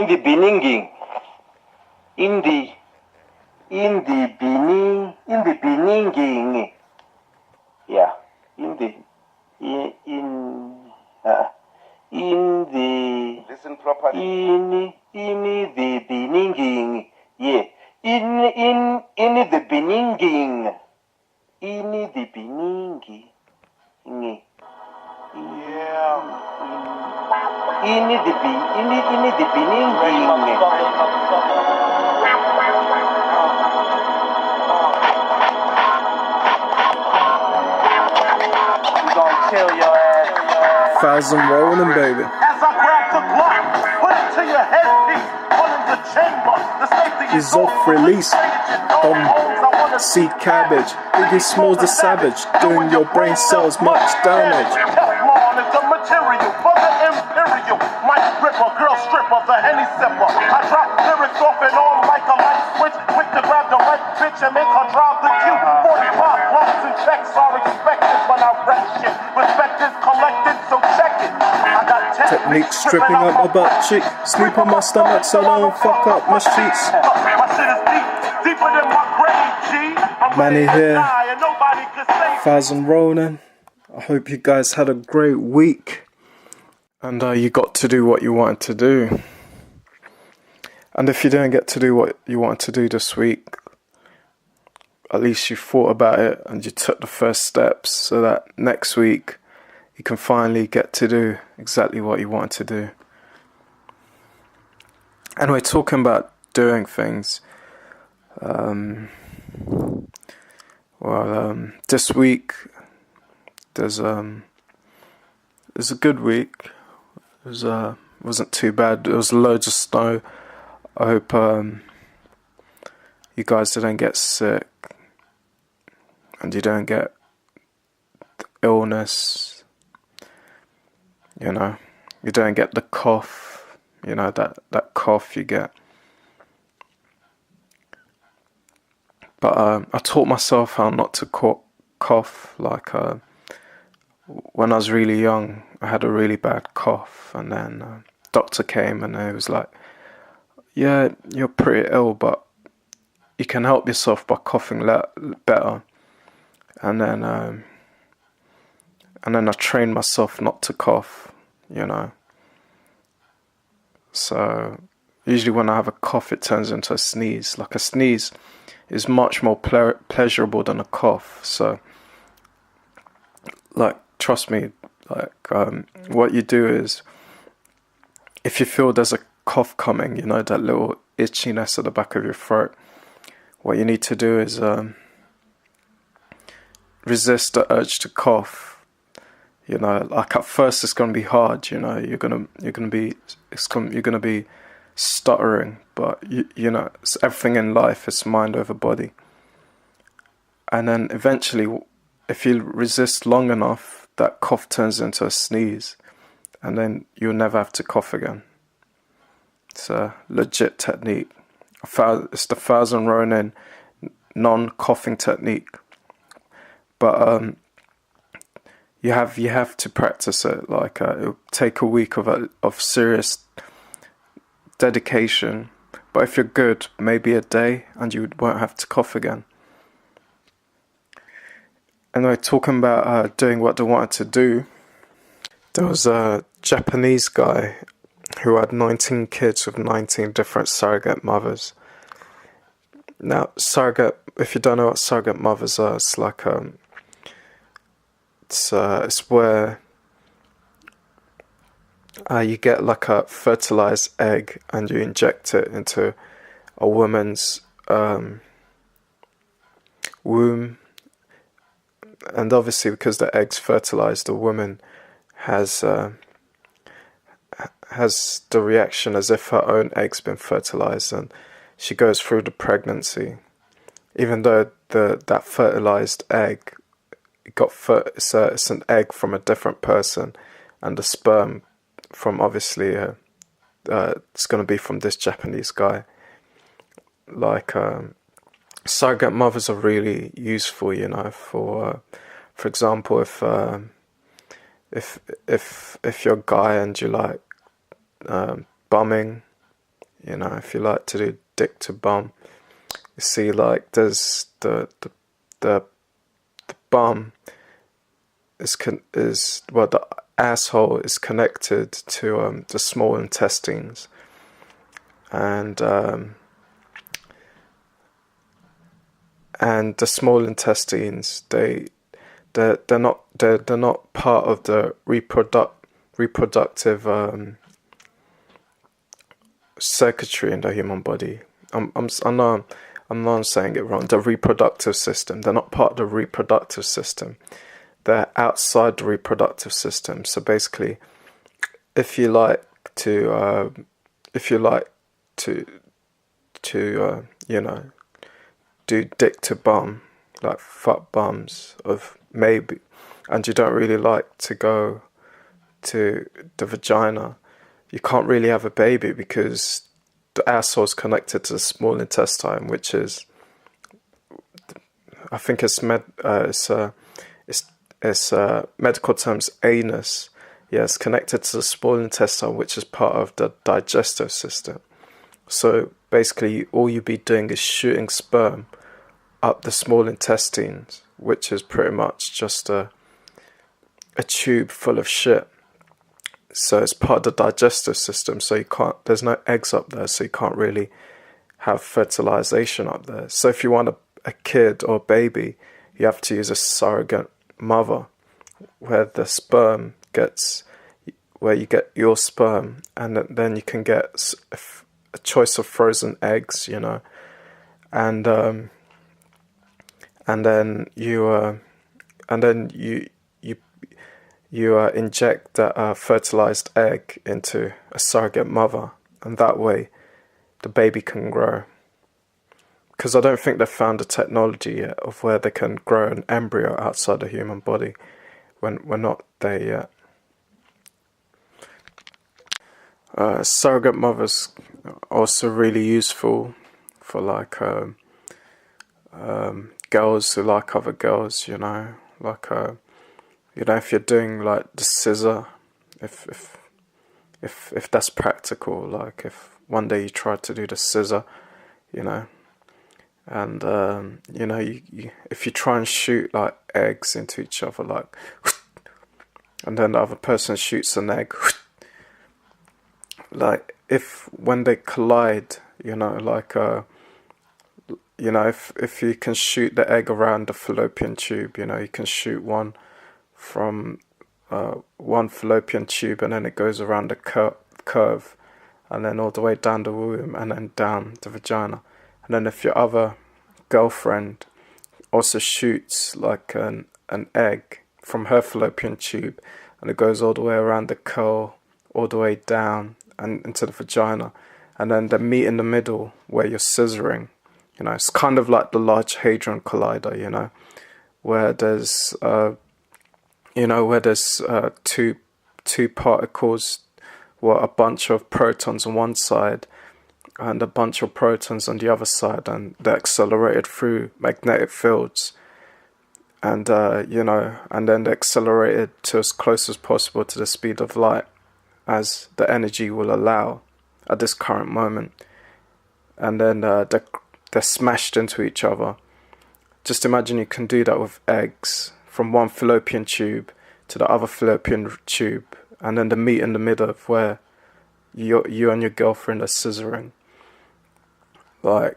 the beginning, in the beginning, yeah, in the Listen properly. in the beginning, yeah, in the beginning, in the beginning, Yeah. in the beginning. We gonna kill your ass. 1000Ronin, baby. As I grab the Glock, put it to your headpiece, put in the chamber. The safety He's off release. Seed cabbage. Iggy smells the savage, doing your brain cells much damage. Teflon is the material for the imperial. Mic ripper, girl stripper, the Henny sipper. I drop lyrics off and on like a light switch, quick to grab the right bitch and make her drive the queue. 45 lumps and checks are expected when I wreck shit. Respect is collected, so check it. I got Technique stripping up my butt cheek. Sleep on my stomach so I don't fuck up my sheets. My shit is deep, deeper than my grave, G. I'm Manny ready to here. die and nobody can save me. 1000Ronin. I hope you guys had a great week. And you got to do what you wanted to do. And if you didn't get to do what you wanted to do this week, at least you thought about it and you took the first steps so that next week you can finally get to do exactly what you wanted to do. Anyway, talking about doing things, this week there's a good week. It wasn't too bad. There was loads of snow. I hope you guys didn't get sick and you don't get illness. You know, you don't get the cough. You know, that cough you get. But I taught myself how not to cough. Like when I was really young, I had a really bad cough, and then doctor came and he was like, "Yeah, you're pretty ill, but you can help yourself by coughing better." And then I trained myself not to cough. You know. So usually when I have a cough, it turns into a sneeze. Like a sneeze is much more pleasurable than a cough. So, like, trust me, like, what you do is, if you feel there's a cough coming, you know, that little itchiness at the back of your throat, what you need to do is resist the urge to cough. You know, like at first it's gonna be hard. You know, you're gonna be stuttering, but you know, it's everything in life is mind over body. And then eventually, if you resist long enough, that cough turns into a sneeze, and then you'll never have to cough again. It's a legit technique. It's the 1000Ronin non-coughing technique, but you have to practice it. Like it'll take a week of serious dedication, but if you're good, maybe a day, and you won't have to cough again. Anyway, talking about doing what they wanted to do, there was a Japanese guy who had 19 kids with 19 different surrogate mothers. Now, surrogate, if you don't know what surrogate mothers are, it's like it's where you get like a fertilized egg and you inject it into a woman's womb, and obviously because the egg's fertilized, the woman has the reaction as if her own egg's been fertilized, and she goes through the pregnancy, even though that fertilized egg it's an egg from a different person, and the sperm from obviously it's going to be from this Japanese guy. Like surrogate mothers are really useful, you know, for example, if you're a guy and you like bumming, You know, if you like to do dick to bum, you see, like, there's the bum well, the asshole is connected to the small intestines, and the small intestines, they're not part of the reproductive circuitry in the human body. I know I'm saying it wrong. The reproductive system. They're not part of the reproductive system. They're outside the reproductive system. So basically, if you like to you know, do dick to bum, like fuck bums of maybe, and you don't really like to go to the vagina, you can't really have a baby because the asshole's connected to the small intestine, which is, I think it's medical terms anus. Yeah, it's connected to the small intestine, which is part of the digestive system. So basically, all you'd be doing is shooting sperm up the small intestines, which is pretty much just a tube full of shit. So it's part of the digestive system. So there's no eggs up there, so you can't really have fertilization up there. So if you want a kid or baby, you have to use a surrogate mother, where you get your sperm, and then you can get a choice of frozen eggs, you know, and then you inject that fertilized egg into a surrogate mother, and that way the baby can grow. Because I don't think they've found the technology yet of where they can grow an embryo outside the human body. We're not there yet. Surrogate mothers are also really useful for like girls who like other girls, you know, like you know, if you're doing like the scissor, if that's practical, like if one day you try to do the scissor, you know, and you know, if you try and shoot like eggs into each other, like, and then the other person shoots an egg, like when they collide, you know, like you know, if you can shoot the egg around the fallopian tube, you know, you can shoot one from one fallopian tube, and then it goes around the curve, and then all the way down the womb, and then down the vagina. And then if your other girlfriend also shoots like an egg from her fallopian tube, and it goes all the way around the curl, all the way down and into the vagina, and then they meet in the middle where you're scissoring, you know, it's kind of like the Large Hadron Collider, you know, where there's two particles, well, a bunch of protons on one side and a bunch of protons on the other side, and they're accelerated through magnetic fields, and you know, and then they're accelerated to as close as possible to the speed of light as the energy will allow at this current moment, and then they're smashed into each other. Just imagine you can do that with eggs, from one fallopian tube to the other fallopian tube, and then the meet in the middle of where you and your girlfriend are scissoring. Like,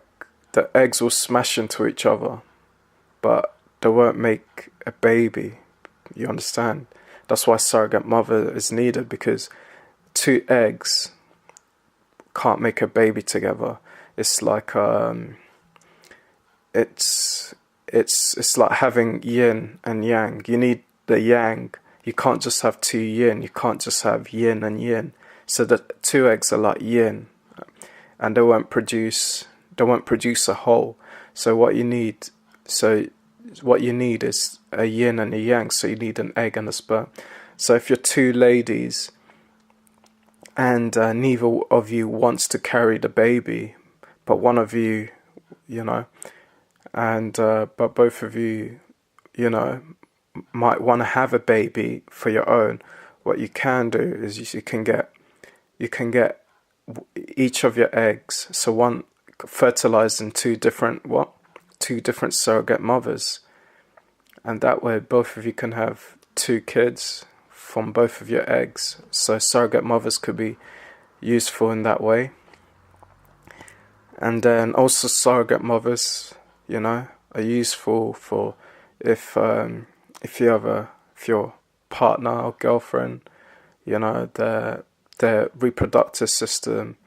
the eggs will smash into each other, but they won't make a baby. You understand? That's why surrogate mother is needed, because two eggs can't make a baby together. It's like it's like having yin and yang. You need the yang. You can't just have two yin. You can't just have yin and yin. So the two eggs are like yin, and they won't produce a whole. So what you need is a yin and a yang. So you need an egg and a sperm. So if you're two ladies and neither of you wants to carry the baby, but one of you, you know, and but both of you, you know, might want to have a baby for your own, what you can do is you can get each of your eggs, so one fertilized in two different surrogate mothers, and that way both of you can have 2 kids from both of your eggs. So surrogate mothers could be useful in that way. And then also surrogate mothers, are useful for if your partner or girlfriend, their reproductive system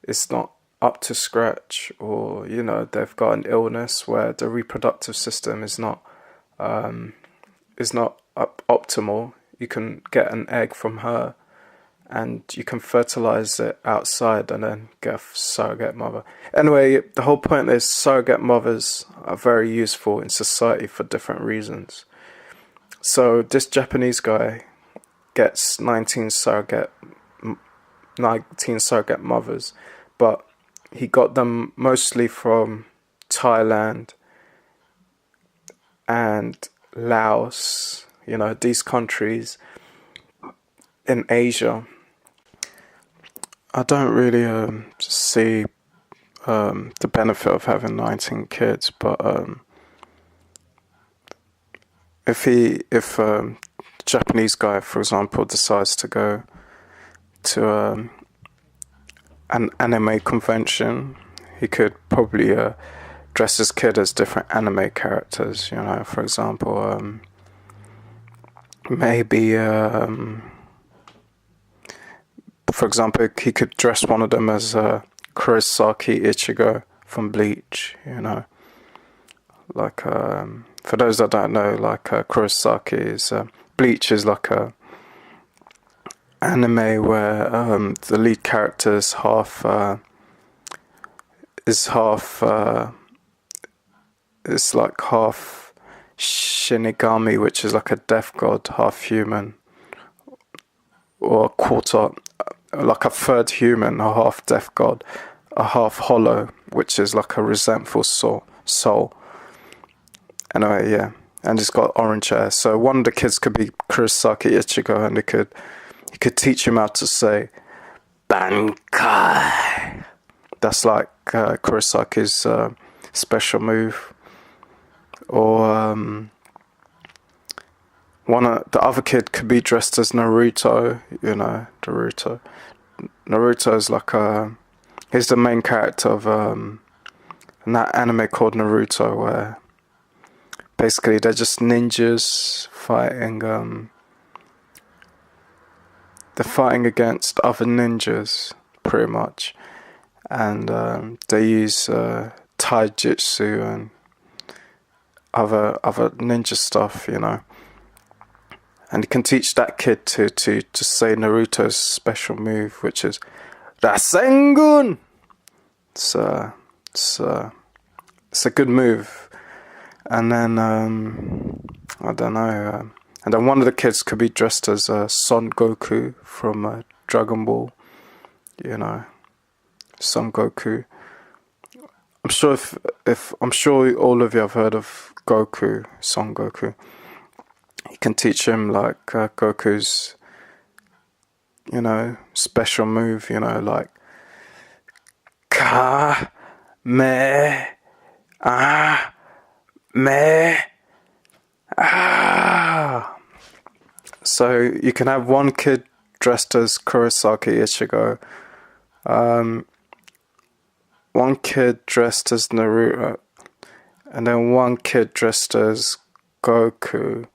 is not up to scratch, or they've got an illness where the reproductive system is not optimal. You can get an egg from her, and you can fertilize it outside and then get a surrogate mother. Anyway, the whole point is surrogate mothers are very useful in society for different reasons. So this Japanese guy gets 19 surrogate mothers, but he got them mostly from Thailand and Laos, these countries in Asia. I don't really see the benefit of having 19 kids, but if Japanese guy, for example, decides to go to an anime convention, he could probably dress his kid as different anime characters. For example, maybe. For example, he could dress one of them as Kurosaki Ichigo from Bleach, Like, for those that don't know, like Kurosaki is... Bleach is like a anime where the lead character is half Shinigami, which is like a death god, half human, or a quarter... like a third human, a half death god, a half hollow, which is like a resentful soul. Anyway, yeah, and he's got orange hair. So one of the kids could be Kurosaki Ichigo, and he could teach him how to say Bankai. That's like Kurosaki's special move. Or the other kid could be dressed as Naruto, Naruto. Naruto is like he's the main character of that anime called Naruto, where basically they're just ninjas fighting. They're fighting against other ninjas, pretty much, and they use taijutsu and other ninja stuff, And you can teach that kid to say Naruto's special move, which is Rasengan. It's a good move. And then I don't know. And then one of the kids could be dressed as Son Goku from Dragon Ball. Son Goku. I'm sure I'm sure all of you have heard of Goku, Son Goku. You can teach him like Goku's, special move, like Ka Me Me Ah. So you can have one kid dressed as Kurosaki Ichigo, one kid dressed as Naruto, and then one kid dressed as Goku.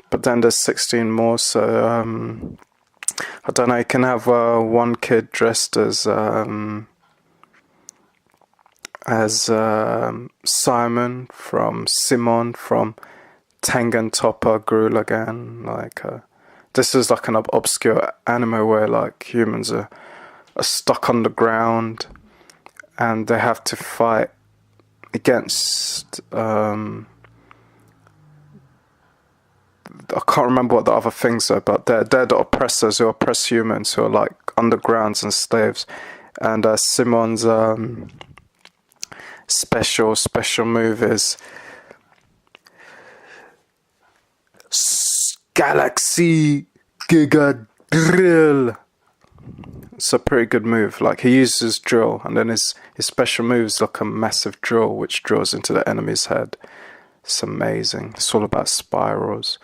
But then there's 16 more, so I don't know. You can have one kid dressed as Simon from Tengen Toppa Gurren Lagann. Like this is like an obscure anime where like humans are stuck on the ground and they have to fight against. I can't remember what the other things are, but they're the oppressors who oppress humans, who are like undergrounds and slaves. And Simon's special move is Galaxy Giga Drill. It's a pretty good move. Like, he uses drill, and then his special move is like a massive drill which drills into the enemy's head. It's amazing. It's all about spirals.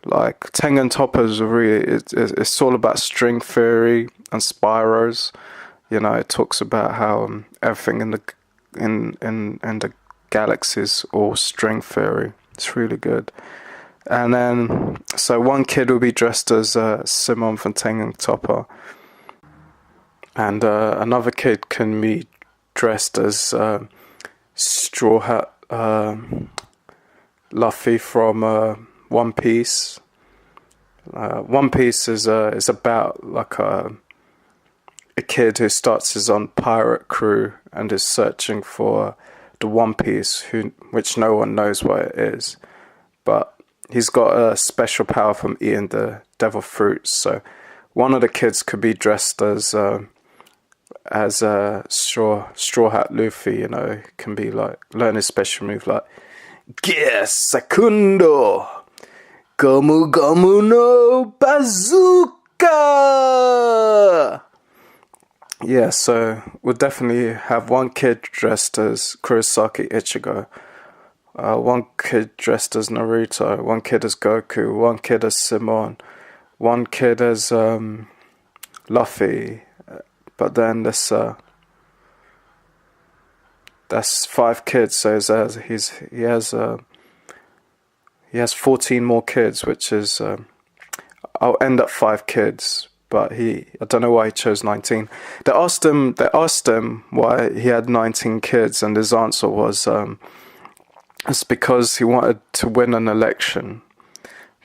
Like, Tengen Toppers are really, it's all about string theory and spirals. You know, it talks about how everything in the galaxy is all string theory. It's really good. And then, so one kid will be dressed as Simon from Tengen Topper, and another kid can be dressed as Straw Hat Luffy from One Piece. One Piece is about like a kid who starts his own pirate crew and is searching for the One Piece, which no one knows what it is, but he's got a special power from eating the devil fruits. So one of the kids could be dressed as Straw Hat Luffy. You know, can be like learn his special move like Gear Secundo Gomu Gomu no Bazooka. Yeah, so we'll definitely have one kid dressed as Kurosaki Ichigo, one kid dressed as Naruto, one kid as Goku, one kid as Simon, one kid as Luffy. But then that's 5 kids, so he has 14 more kids, which is I'll end up 5 kids. But I don't know why he chose 19. They asked him why he had 19 kids, and his answer was it's because he wanted to win an election.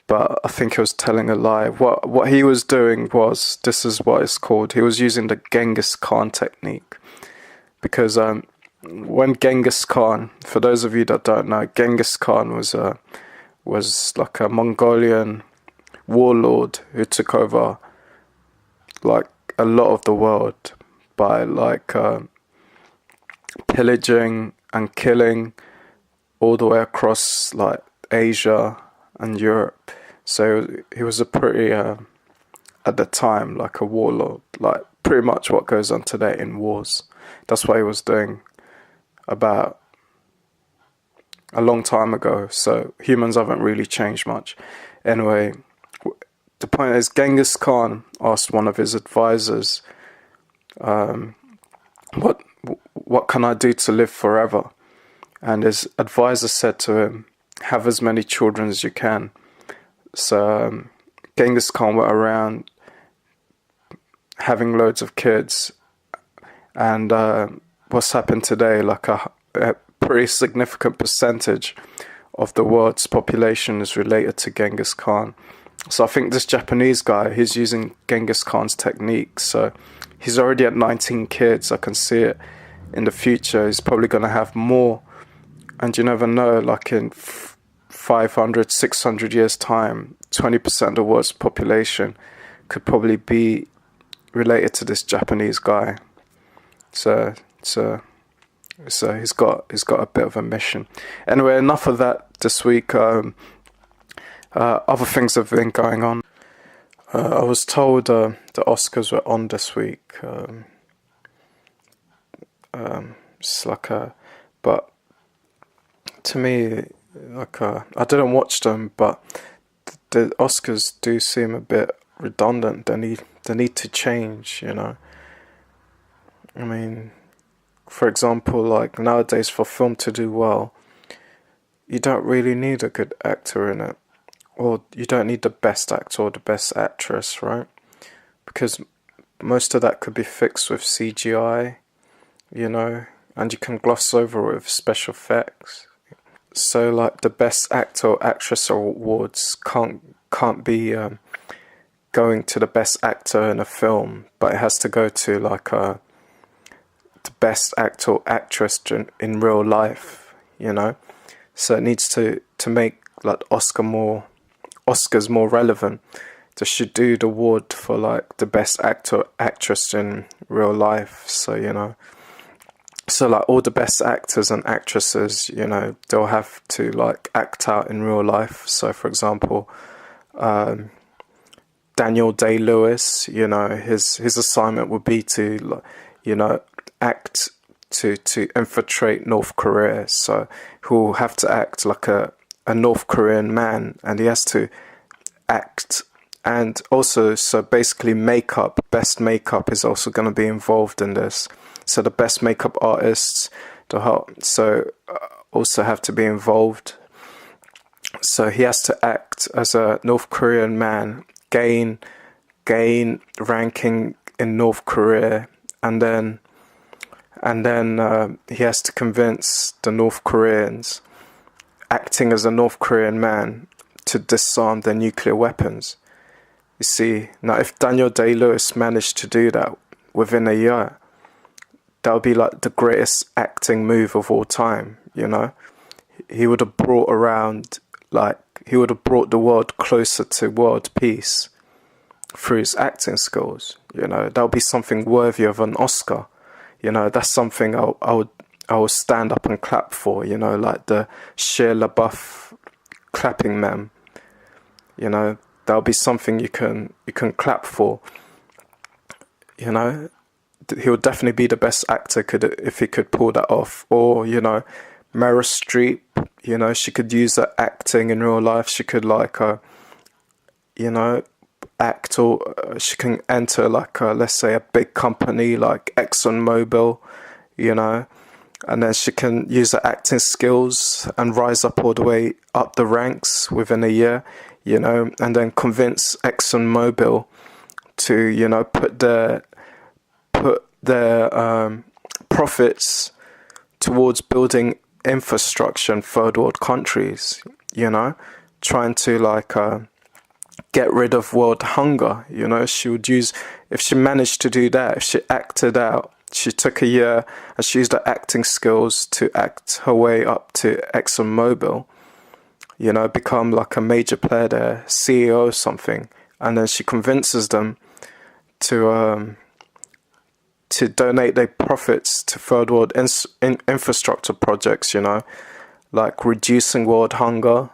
But I think he was telling a lie. What he was doing was, this is what it's called, he was using the Genghis Khan technique. Because when Genghis Khan, for those of you that don't know, Genghis Khan was like a Mongolian warlord who took over like a lot of the world by like pillaging and killing all the way across like Asia and Europe. So he was a pretty at the time like a warlord, like pretty much what goes on today in wars. That's what he was doing about a long time ago. So humans haven't really changed much. Anyway, the point is, Genghis Khan asked one of his advisors, what can I do to live forever? And his advisor said to him, have as many children as you can. So Genghis Khan went around having loads of kids. And what's happened today, like a pretty significant percentage of the world's population is related to Genghis Khan. So I think this Japanese guy, he's using Genghis Khan's technique. So he's already at 19 kids. I can see it in the future. He's probably going to have more. And you never know, like in 500, 600 years' time, 20% of the world's population could probably be related to this Japanese guy. So he's got a bit of a mission. Anyway, enough of that this week. Other things have been going on. I was told the Oscars were on this week. It's like but to me, like I didn't watch them, but the Oscars do seem a bit redundant. They need to change, you know. I mean, for example, like nowadays for film to do well, you don't really need a good actor in it. Or you don't need the best actor or the best actress, right? Because most of that could be fixed with CGI, you know, and you can gloss over it with special effects. So like the best actor or actress awards can't be going to the best actor in a film, but it has to go to like the best actor or actress in real life, you know. So it needs to make like Oscars more relevant. They should do the award for like the best actor or actress in real life. So, you know, so like all the best actors and actresses, you know, they'll have to like act out in real life. So for example, Daniel Day-Lewis, his assignment would be to, act to infiltrate North Korea. So he'll have to act like a North Korean man, and he has to act. And also, so basically best makeup is also going to be involved in this. So the best makeup artists also have to be involved. So he has to act as a North Korean man, gain ranking in North Korea, and then he has to convince the North Koreans, acting as a North Korean man, to disarm their nuclear weapons. You see, now if Daniel Day-Lewis managed to do that within a year, that would be like the greatest acting move of all time, He would have brought the world closer to world peace through his acting skills. That would be something worthy of an Oscar. That's something I would stand up and clap for, like the Shia LaBeouf clapping meme. That would be something you can clap for. He would definitely be the best actor if he could pull that off. Or, Meryl Streep, she could use that acting in real life. She could act, or she can enter let's say a big company like ExxonMobil, and then she can use her acting skills and rise up all the way up the ranks within a year, and then convince ExxonMobil to, put their profits towards building infrastructure in third world countries, trying to get rid of world hunger. She would use, if she managed to do that, if she acted out, she took a year and she used her acting skills to act her way up to ExxonMobil, become like a major player there, CEO or something, and then she convinces them to donate their profits to third world infrastructure projects, like reducing world hunger,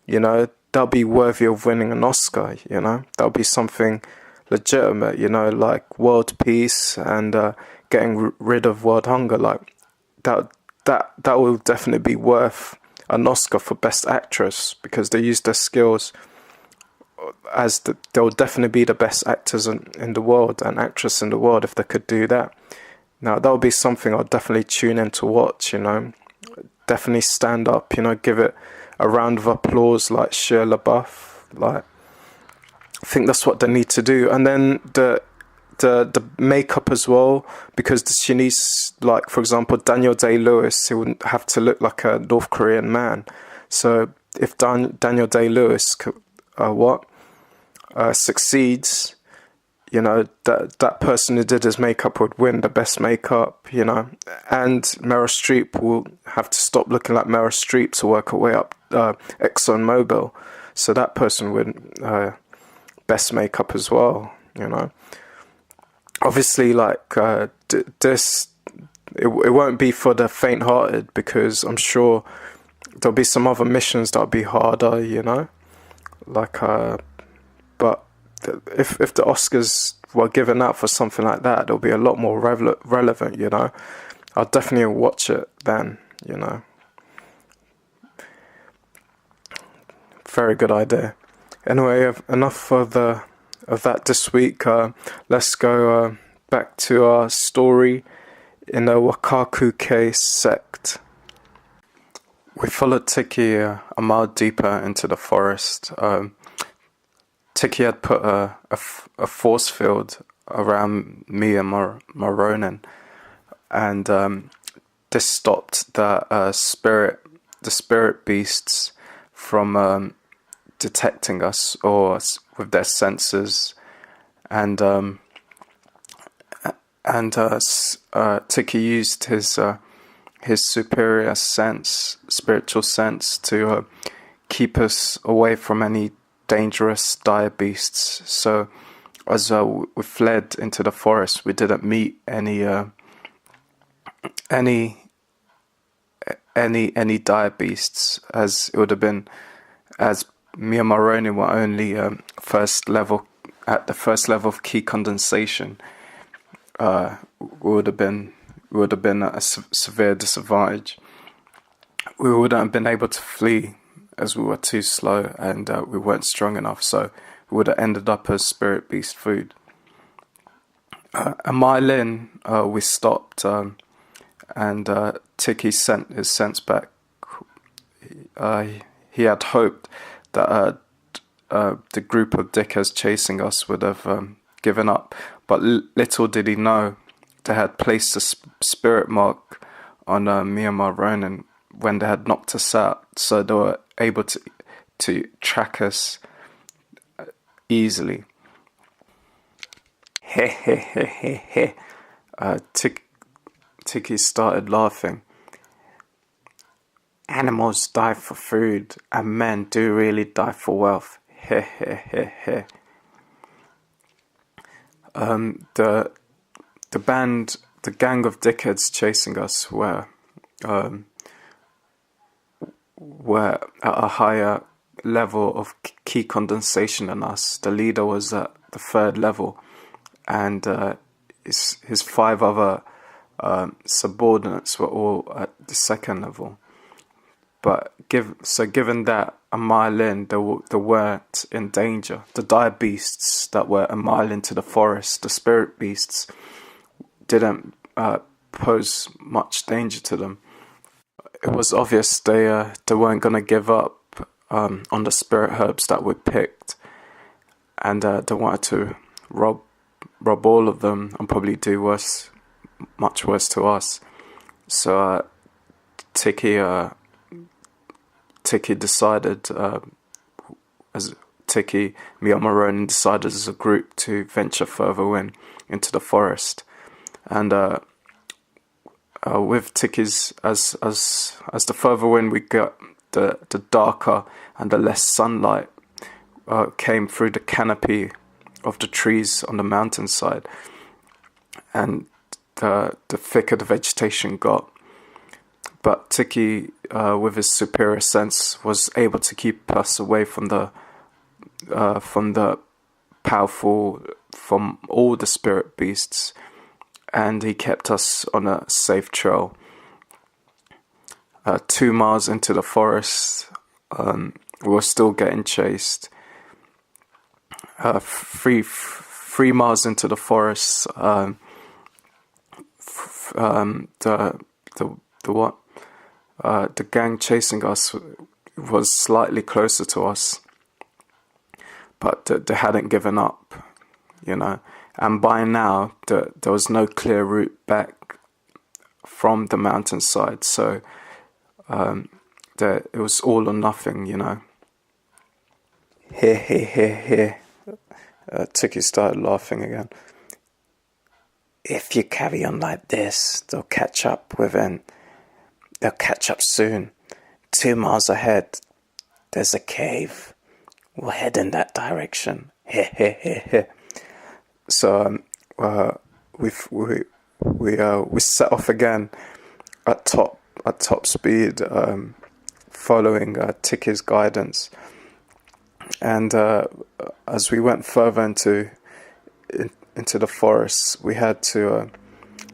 that'll be worthy of winning an Oscar, that'll be something legitimate, like world peace and getting rid of world hunger, like that will definitely be worth an Oscar for Best Actress, because they use their skills as they'll definitely be the best actors in the world and actress in the world if they could do that. Now that would be something I'll definitely tune in to watch, definitely stand up, give it a round of applause like Shia LaBeouf. Like, I think that's what they need to do. And then the makeup as well, because she needs, like, for example, Daniel Day-Lewis, he wouldn't have to look like a North Korean man. So if Daniel Day-Lewis succeeds, that person who did his makeup would win the best makeup, and Meryl Streep will have to stop looking like Meryl Streep to work her way up ExxonMobil, so that person would best makeup as well, Obviously, this, it won't be for the faint-hearted, because I'm sure there'll be some other missions that'll be harder, but if the Oscars were given out for something like that, it'll be a lot more relevant, I'll definitely watch it then, Very good idea. Anyway, enough of that this week. Let's go back to our story in the Wakaku sect. We followed Tiki a mile deeper into the forest. Tiki had put a force field around me and my Ronin, and this stopped the spirit beasts from detecting us or with their sensors, and Tiki used his superior spiritual sense to keep us away from any dangerous dire beasts. So as we fled into the forest, we didn't meet any dire beasts, as it would have been, as me and my Ronin were only first level at the first level of key condensation, we would have been at a severe disadvantage. We wouldn't have been able to flee as we were too slow, and we weren't strong enough, so we would have ended up as spirit beast food. A mile in, we stopped, and Tiki sent his sense back. He had hoped that the group of dickheads chasing us would have given up, but little did he know they had placed a spirit mark on me and my Ronin when they had knocked us out, so they were able to track us easily. He he he he he. Tiki started laughing. Animals die for food, and men do really die for wealth. He he he he. The gang of dickheads chasing us were at a higher level of key condensation than us. The leader was at the 3rd level, and his 5 other subordinates were all at the 2nd level. But given that a mile in, they weren't in danger. The dire beasts that were a mile into the forest, the spirit beasts, didn't pose much danger to them. It was obvious they weren't going to give up on the spirit herbs that we picked, and they wanted to rob all of them and probably do much worse to us. So Tiki decided, me and my Ronin decided as a group to venture further into the forest, and with Tiki's as the further in we got, the darker and the less sunlight came through the canopy of the trees on the mountainside, and the thicker the vegetation got. But Tiki, with his superior sense, was able to keep us away from the powerful, from all the spirit beasts, and he kept us on a safe trail. 2 miles into the forest, we were still getting chased. 3 miles into the forest, the gang chasing us was slightly closer to us, but they hadn't given up, and by now there was no clear route back from the mountainside, so it was all or nothing, Here. Tiki started laughing again. If you carry on like this, they'll catch up soon. 2 miles ahead, there's a cave. We'll head in that direction. So we set off again at top speed, following Tiki's guidance. And as we went further into the forest, we had to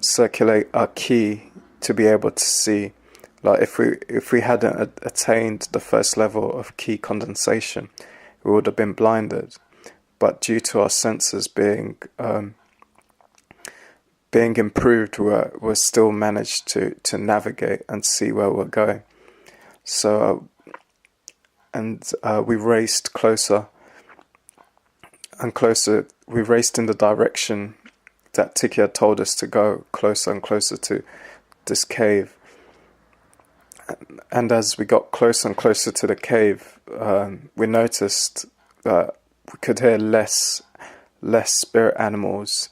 circulate our key to be able to see. Like if we hadn't attained the 1st level of key condensation, we would have been blinded. But due to our senses being improved, we still managed to navigate and see where we're going. So we raced closer and closer. We raced in the direction that Tiki had told us to go, closer and closer to this cave. And as we got closer and closer to the cave, we noticed that we could hear less spirit animals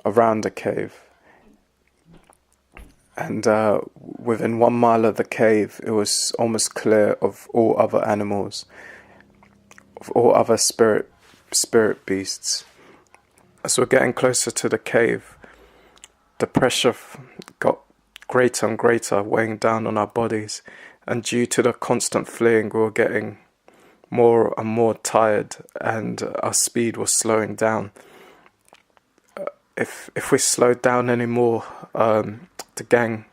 around the cave. And within 1 mile of the cave, it was almost clear of all other animals, of all other spirit beasts. As we're getting closer to the cave, the pressure got greater and greater, weighing down on our bodies, and due to the constant fleeing, we were getting more and more tired, and our speed was slowing down. If we slowed down anymore, the gang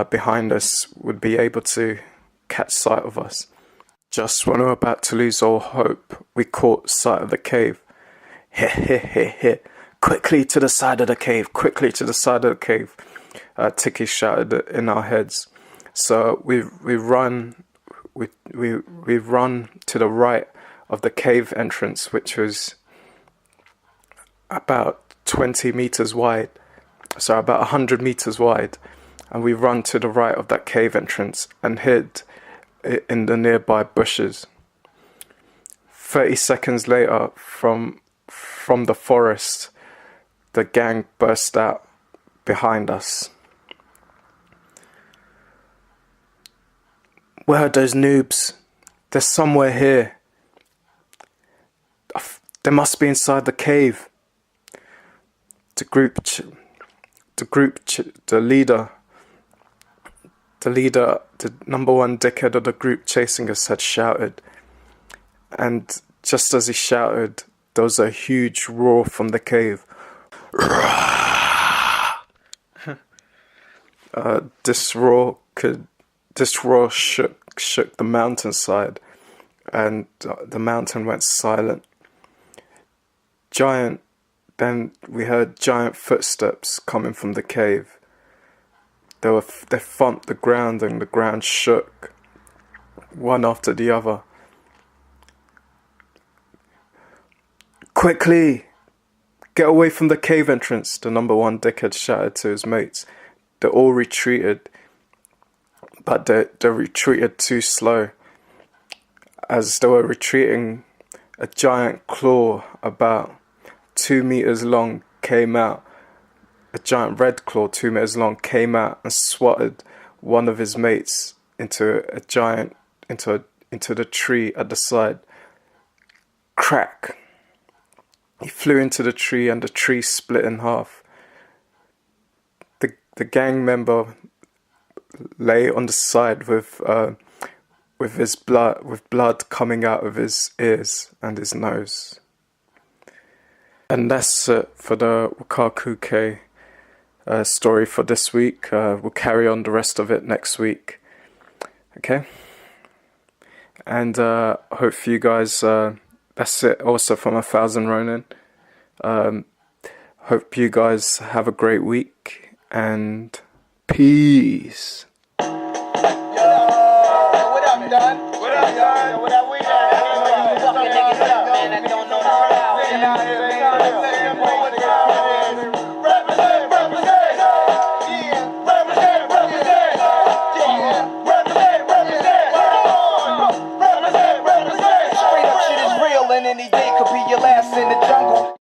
behind us would be able to catch sight of us. Just when we were about to lose all hope, we caught sight of the cave. Heh. Quickly to the side of the cave, quickly to the side of the cave, Tiki shouted in our heads. So we run to the right of the cave entrance, which was about 20 meters wide, so about 100 meters wide, and we run to the right of that cave entrance and hid in the nearby bushes. 30 seconds later, from the forest, the gang burst out behind us. Where are those noobs? They're somewhere here. They must be inside the cave. The leader, the number one dickhead of the group chasing us had shouted. And just as he shouted, there was a huge roar from the cave. This roar shook the mountainside, and the mountain went silent. Then we heard giant footsteps coming from the cave. They thumped the ground, and the ground shook, one after the other. Quickly! Get away from the cave entrance, the number one dickhead shouted to his mates. They all retreated, but they retreated too slow. As they were retreating, a giant claw about 2 meters long came out. A giant red claw 2 meters long came out and swatted one of his mates into the tree at the side. Crack! He flew into the tree, and the tree split in half. The gang member lay on the side with blood coming out of his ears and his nose. And that's it for the Wakakuke story for this week. We'll carry on the rest of it next week. Okay? And hope for you guys, that's it also from 1000Ronin. Hope you guys have a great week, and peace. What up, Don? What up, Don? What up, we fucking niggas up, man. I don't know the crowd. Straight up shit is real, and any day could be your last in the jungle.